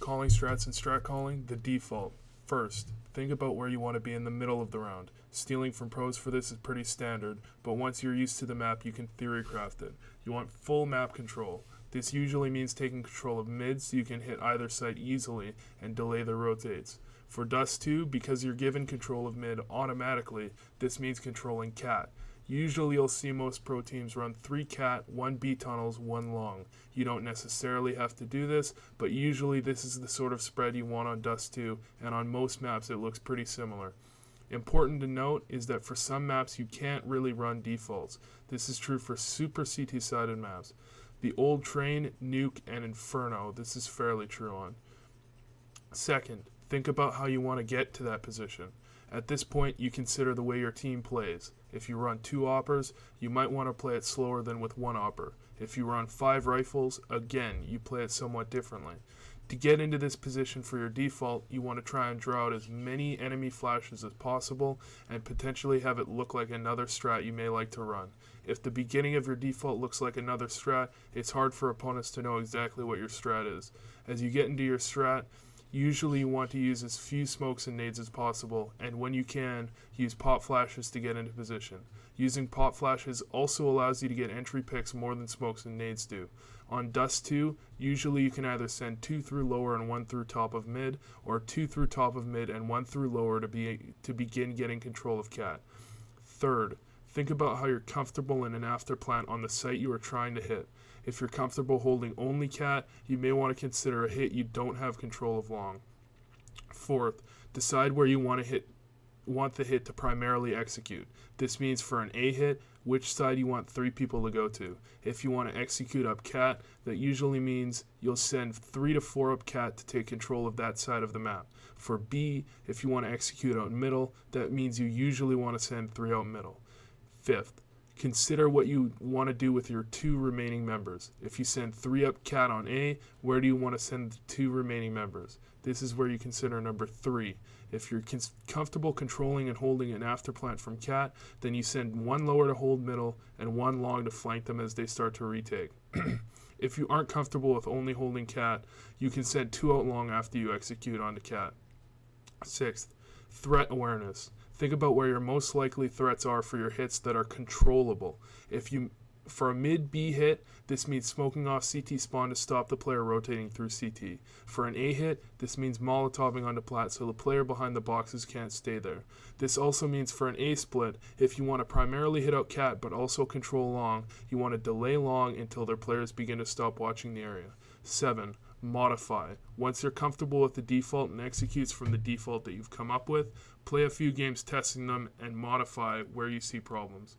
calling strats and strat calling, the default. First, think about where you want to be in the middle of the round. Stealing from pros for this is pretty standard, but once you're used to the map, you can theory craft it. You want full map control. This usually means taking control of mid so you can hit either side easily and delay their rotates. For Dust 2, because you're given control of mid automatically, this means controlling cat. Usually you'll see most pro teams run 3 cat, 1 B tunnels, 1 long. You don't necessarily have to do this, but usually this is the sort of spread you want on Dust 2, and on most maps it looks pretty similar. Important to note is that for some maps you can't really run defaults. This is true for super CT-sided maps. The Old Train, Nuke, and Inferno, this is fairly true on. Second, think about how you want to get to that position. At this point, you consider the way your team plays. If you run 2 oppers, you might want to play it slower than with 1 opper. If you run 5 rifles, again, you play it somewhat differently. To get into this position for your default, you want to try and draw out as many enemy flashes as possible and potentially have it look like another strat you may like to run. If the beginning of your default looks like another strat, it's hard for opponents to know exactly what your strat is. As you get into your strat, usually you want to use as few smokes and nades as possible, and when you can, use pop flashes to get into position. Using pop flashes also allows you to get entry picks more than smokes and nades do. On Dust 2, usually you can either send 2 through lower and 1 through top of mid, or 2 through top of mid and 1 through lower to begin getting control of cat. Third, think about how you're comfortable in an after plant on the site you are trying to hit. If you're comfortable holding only cat, you may want to consider a hit you don't have control of long. Fourth, decide where you want the hit to primarily execute. This means for an A hit, which side you want 3 people to go to. If you want to execute up cat, that usually means you'll send 3 to 4 up cat to take control of that side of the map. For B, if you want to execute out middle, that means you usually want to send 3 out middle. Fifth, consider what you want to do with your 2 remaining members. If you send 3 up cat on A, where do you want to send the 2 remaining members? This is where you consider number 3. If you're comfortable controlling and holding an afterplant from cat, then you send 1 lower to hold middle and 1 long to flank them as they start to retake. If you aren't comfortable with only holding cat, you can send 2 out long after you execute onto cat. Sixth, threat awareness. Think about where your most likely threats are for your hits that are controllable. For a mid B hit, this means smoking off CT spawn to stop the player rotating through CT. For an A hit, this means molotoving onto plat so the player behind the boxes can't stay there. This also means for an A split, if you want to primarily hit out cat but also control long, you want to delay long until their players begin to stop watching the area. 7. Modify. Once you're comfortable with the default and executes from the default that you've come up with, play a few games testing them and modify where you see problems.